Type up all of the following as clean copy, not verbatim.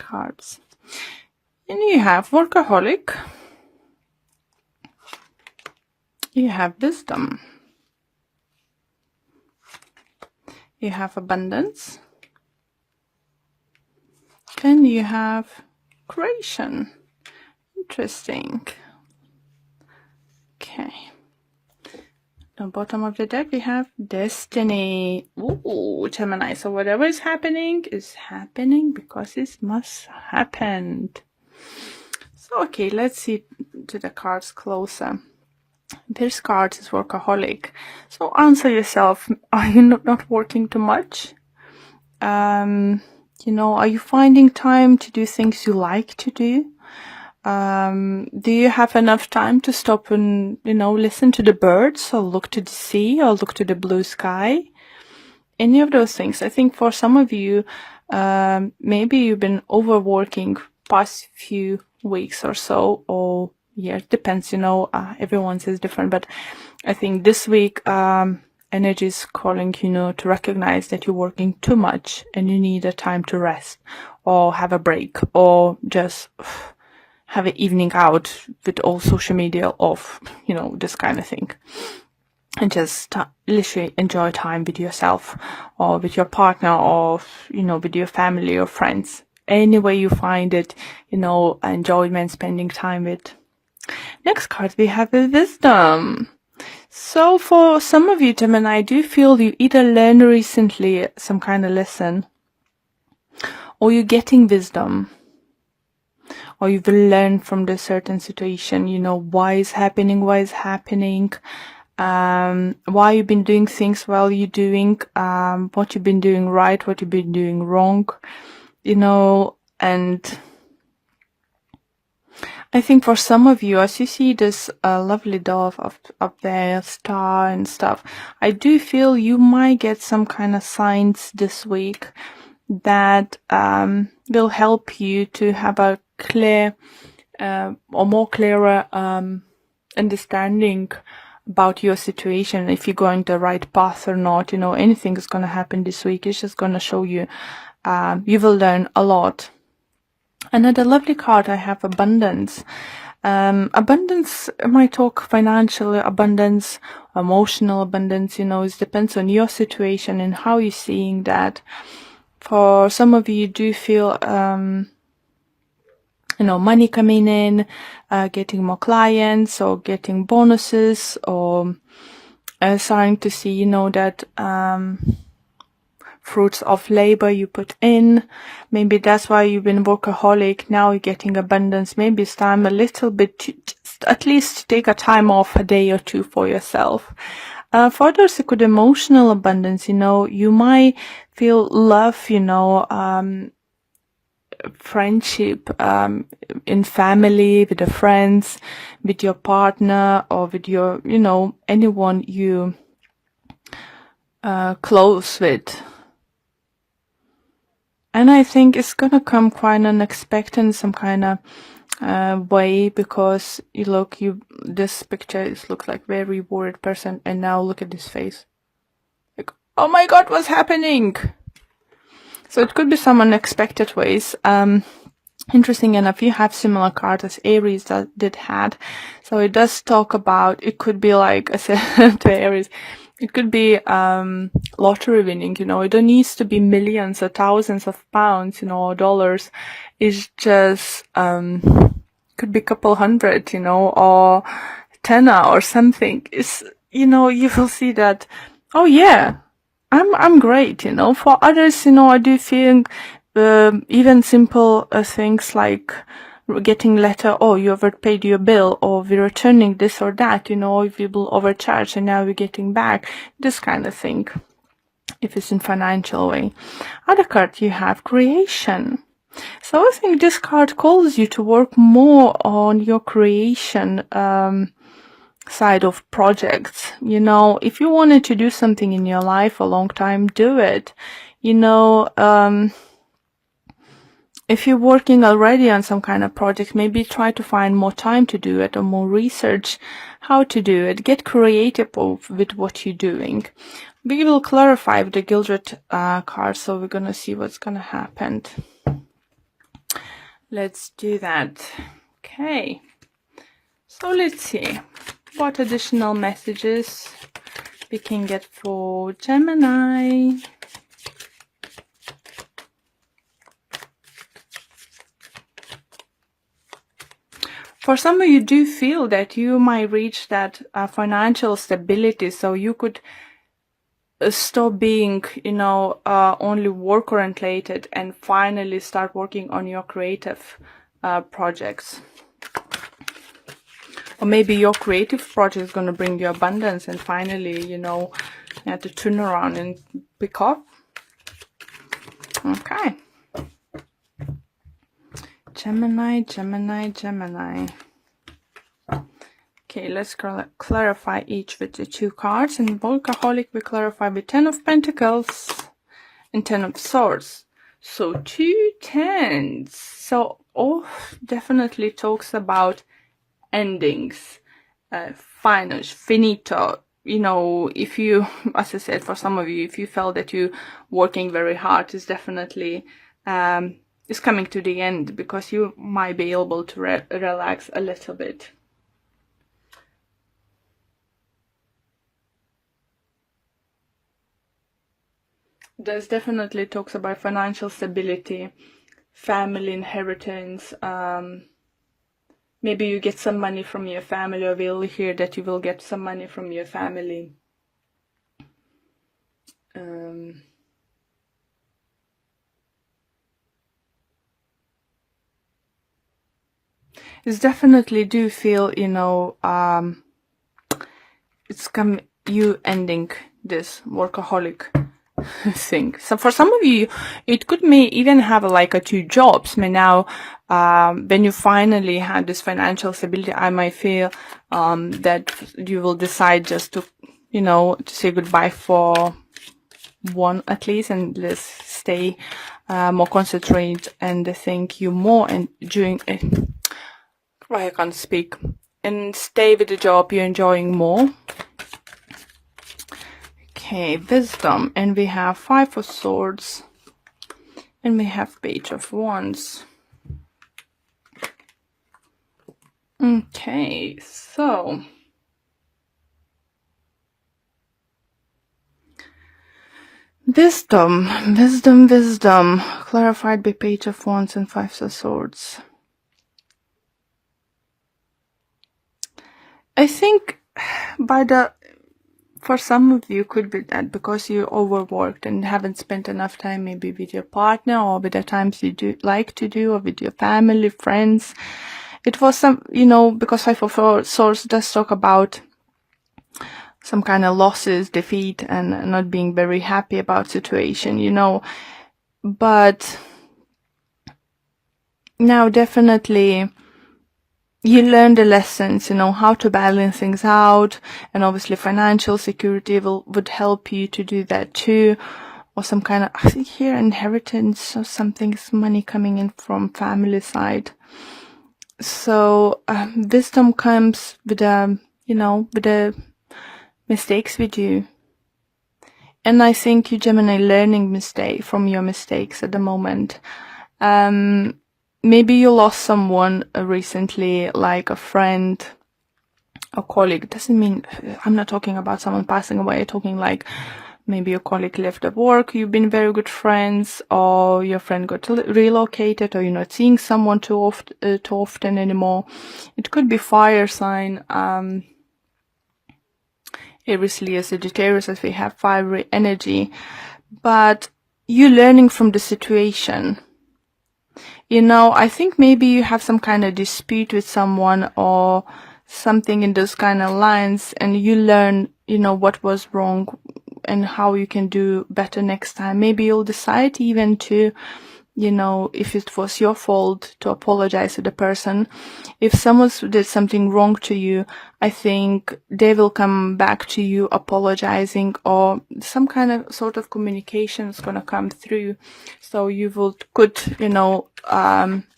cards. And you have workaholic. You have wisdom. You have abundance. And you have creation. Interesting. Okay. At the bottom of the deck, we have destiny. Ooh, Gemini. So whatever is happening because it must happen. So, okay, let's see to the cards closer. This card is workaholic. So answer yourself, are you not working too much? You know, are you finding time to do things you like to do? Do you have enough time to stop and, you know, listen to the birds or look to the sea or look to the blue sky? Any of those things. I think for some of you, maybe you've been overworking past few weeks or so, or yeah, it depends, you know, everyone's is different, but I think this week, energy is calling, you know, to recognize that you're working too much and you need a time to rest or have a break or just have an evening out with all social media off, you know, this kind of thing. And just literally enjoy time with yourself or with your partner or, you know, with your family or friends. Any way you find it, you know, enjoyment, spending time with. Next card we have is wisdom. So for some of you, Gemini, I do feel you either learned recently some kind of lesson or you're getting wisdom. Or you've learned from the certain situation, you know, why is happening, why you've been doing things while you're doing, what you've been doing right, what you've been doing wrong, you know. And I think for some of you, as you see this lovely dove up there, star and stuff, I do feel you might get some kind of signs this week that will help you to have a clear or more clearer understanding about your situation, if you're going the right path or not. You know, anything is going to happen this week. It's just going to show you, you will learn a lot. Another lovely card I have, abundance. Abundance might talk financial abundance, emotional abundance, you know, it depends on your situation and how you're seeing that. For some of you do feel, you know, money coming in, getting more clients or getting bonuses or starting to see, you know, that fruits of labor you put in. Maybe that's why you've been workaholic. Now you're getting abundance. Maybe it's time a little bit to just at least take a time off, a day or two for yourself. For others, it could emotional abundance, you know, you might feel love, you know, friendship, in family, with the friends, with your partner or with your, you know, anyone you, close with. And I think it's gonna come quite unexpected in some kind of way, because this picture looks like very worried person, and now look at this face. Like, oh my God, what's happening? So it could be some unexpected ways. Interesting enough, you have similar cards as Aries did had. So it does talk about, it could be like I said to Aries, it could be lottery winning, you know. It don't need to be millions or thousands of pounds, you know, or dollars. It's just could be a couple hundred, you know, or tenner or something. It's, you know, you will see that, oh yeah, I'm great, you know. For others, you know, I do think even simple things like getting letter, oh, you overpaid your bill, or we're returning this or that, you know, if you will overcharge and now we're getting back, this kind of thing, if it's in financial way. Other card you have creation. So I think this card calls you to work more on your creation side of projects. You know, if you wanted to do something in your life a long time, do it. You know, if you're working already on some kind of project, maybe try to find more time to do it or more research how to do it. Get creative with what you're doing. We will clarify with the Gildred card, so we're going to see what's going to happen. Let's do that. Okay. So let's see what additional messages we can get for Gemini. For some of you do feel that you might reach that financial stability, so you could stop being, only work oriented and finally start working on your creative projects. Or maybe your creative project is going to bring you abundance and finally, you have to turn around and pick up. Okay. Gemini, Gemini, Gemini. Okay, let's clarify each with the 2 cards. And Workaholic we clarify with 10 of Pentacles and 10 of Swords. So 2 tens. So definitely talks about endings, finito. If you, as I said, for some of you, if you felt that you working very hard, is definitely is coming to the end, because you might be able to relax a little bit. There's definitely talks about financial stability, family inheritance. Maybe you get some money from your family, or we'll hear that you will get some money from your family. It's definitely do feel, it's you ending this workaholic thing. So for some of you, it could even have like 2 jobs. Now, when you finally have this financial stability, I might feel that you will decide just to, to say goodbye for one at least, and let's stay more concentrated and think you more and doing I can't speak, and stay with the job you're enjoying more. Okay, wisdom, and we have 5 of Swords, and we have Page of Wands. Okay, so wisdom, clarified by Page of Wands and 5 of Swords. I think for some of you could be that because you overworked and haven't spent enough time maybe with your partner, or with the times you do like to do, or with your family, friends. It was some, because 5 of Swords does talk about some kind of losses, defeat, and not being very happy about situation, but now definitely you learn the lessons, how to balance things out, and obviously financial security would help you to do that too, or some kind of, I think here, inheritance or something, money coming in from family side. So wisdom comes with with the mistakes we do, and I think you, Gemini, learning from your mistakes at the moment. Maybe you lost someone recently, like a friend, a colleague. Doesn't mean, I'm not talking about someone passing away. I'm talking like maybe your colleague left at work, you've been very good friends, or your friend got relocated, or you're not seeing someone too often anymore. It could be fire sign, obviously a Sagittarius, as we have fiery energy, but you learning from the situation. I think maybe you have some kind of dispute with someone or something in those kind of lines, and you learn, what was wrong and how you can do better next time. Maybe you'll decide even to, if it was your fault, to apologize to the person. If someone did something wrong to you, I think they will come back to you apologizing, or some kind of sort of communication is going to come through. So you could,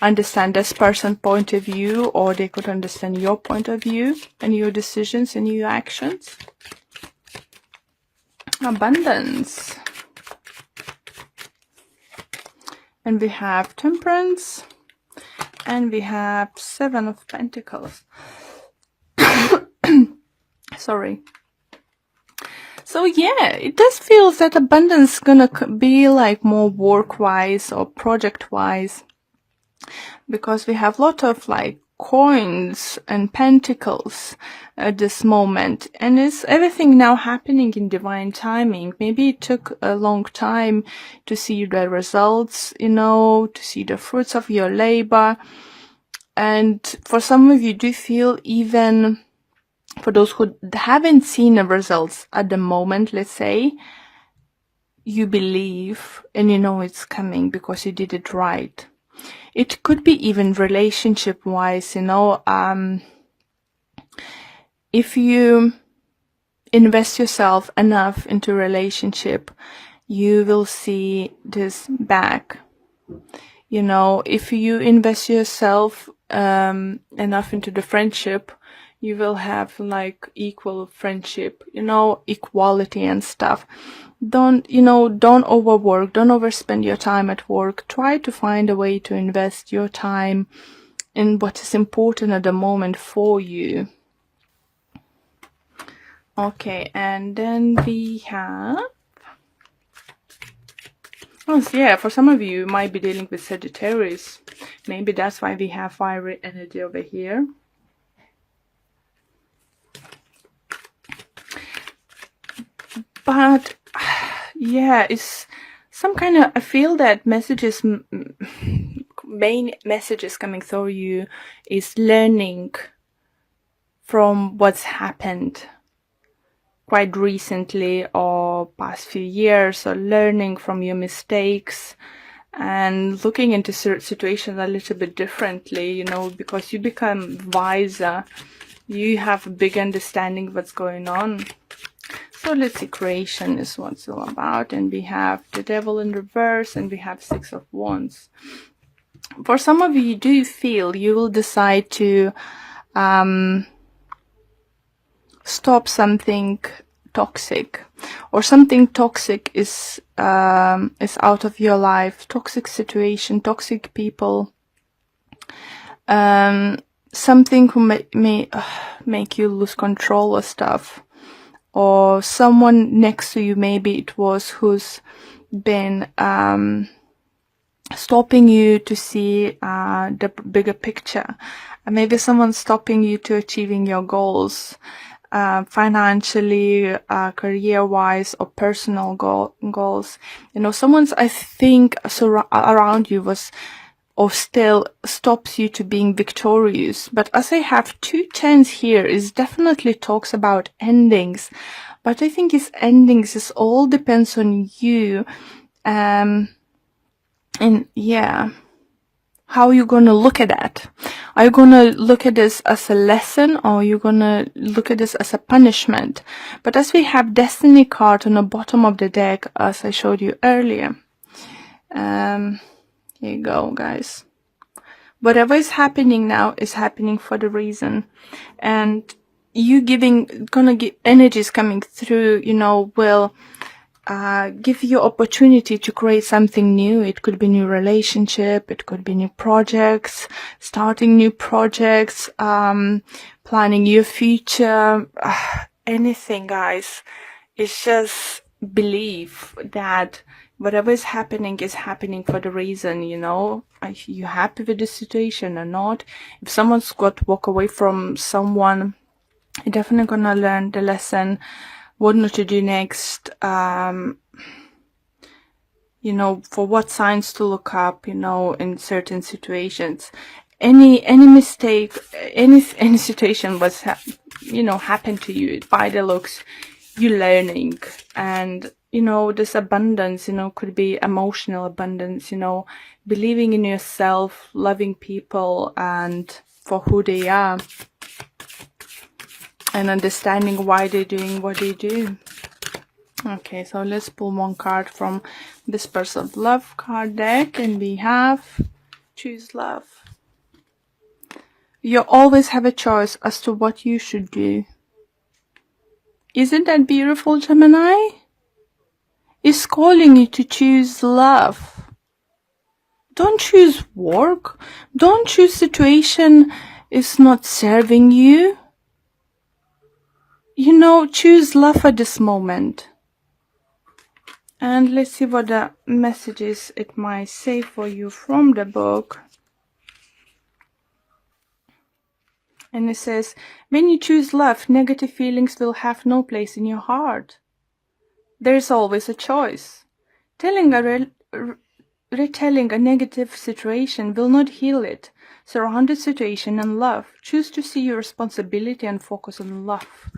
understand this person's point of view, or they could understand your point of view and your decisions and your actions. Abundance. And we have Temperance, And we have 7 of Pentacles. Sorry. So yeah, it does feel that abundance is gonna be like more work-wise or project-wise, because we have a lot of like coins and pentacles at this moment, and it's everything now happening in divine timing. Maybe it took a long time to see the results, you know, to see the fruits of your labor. And for some of you do feel, even for those who haven't seen the results at the moment, let's say, you believe and you know it's coming because you did it right. It could be even relationship wise, you know, if you invest yourself enough into relationship, you will see this back. You know, if you invest yourself enough into the friendship, you will have like equal friendship, you know, equality and stuff. Don't overwork, don't overspend your time at work. Try to find a way to invest your time in what is important at the moment for you. Okay, and then we have, oh yeah, for some of you might be dealing with Sagittarius. Maybe that's why we have fiery energy over here. But yeah, it's some kind of, I feel that messages, main messages coming through you is learning from what's happened quite recently or past few years, or learning from your mistakes and looking into situations a little bit differently, you know, because you become wiser, you have a big understanding of what's going on. So let's see, creation is what it's all about. And we have the Devil in reverse, and we have 6 of Wands. For some of you, do you feel you will decide to stop something toxic, or something toxic is out of your life, toxic situation, toxic people, something who may make you lose control of stuff, or someone next to you, maybe it was, who's been stopping you to see the bigger picture. Maybe someone's stopping you to achieving your goals, financially, career-wise, or personal goals. You know, someone's, I think, around you was, or still stops you to being victorious. But as I have 2 10s here, it definitely talks about endings. But I think it's endings, it all depends on you. And yeah, how are you going to look at that? Are you going to look at this as a lesson, or are you going to look at this as a punishment? But as we have Destiny card on the bottom of the deck, as I showed you earlier, here you go, guys. Whatever is happening now is happening for the reason. And you gonna get energies coming through, you know, will give you opportunity to create something new. It could be new relationship, it could be new projects, starting new projects, planning your future, anything, guys. It's just believe that whatever is happening for the reason, you know. Are you happy with the situation or not? If someone's got to walk away from someone, you're definitely gonna learn the lesson, what not to do next, you know, for what signs to look up, you know, in certain situations. Any mistake, any situation was, you know, happened to you, by the looks, you learning. And, you know, this abundance, you know, could be emotional abundance, you know, believing in yourself, loving people and for who they are, and understanding why they're doing what they do. Okay, so let's pull 1 card from Whispers of Love card deck, and we have Choose Love. You always have a choice as to what you should do. Isn't that beautiful, Gemini? It's calling you to choose love. Don't choose work. Don't choose situation is not serving you. Choose love at this moment. And let's see what the messages it might say for you from the book. And it says, when you choose love, negative feelings will have no place in your heart. There is always a choice. Retelling a negative situation will not heal it. Surround the situation in love. Choose to see your responsibility and focus on love.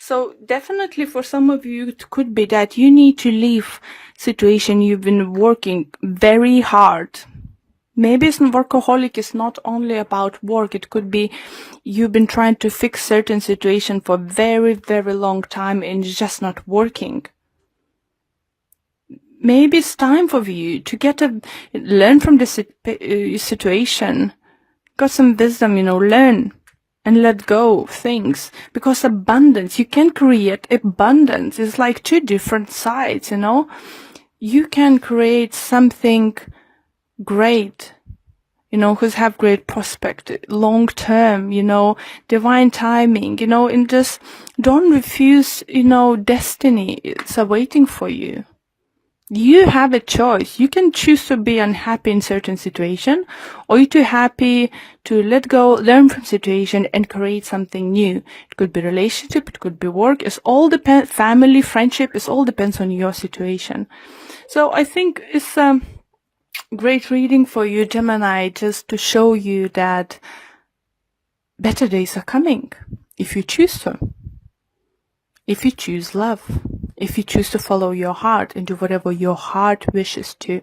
So definitely for some of you, it could be that you need to leave situation you've been working very hard. Maybe workaholic is not only about work. It could be you've been trying to fix certain situation for a very, very long time and it's just not working. Maybe it's time for you to learn from this situation. Got some wisdom, learn and let go of things. Because abundance, you can create abundance. It's like two different sides, You can create something great, who's have great prospect, long term, divine timing, and just don't refuse, destiny. It's awaiting for you. You have a choice. You can choose to be unhappy in certain situation, or you're too happy to let go, learn from situation, and create something new. It could be relationship, it could be work. It's all depends. Family, friendship. It all depends on your situation. So I think it's great reading for you, Gemini, just to show you that better days are coming if you choose to. If you choose love. If you choose to follow your heart and do whatever your heart wishes to.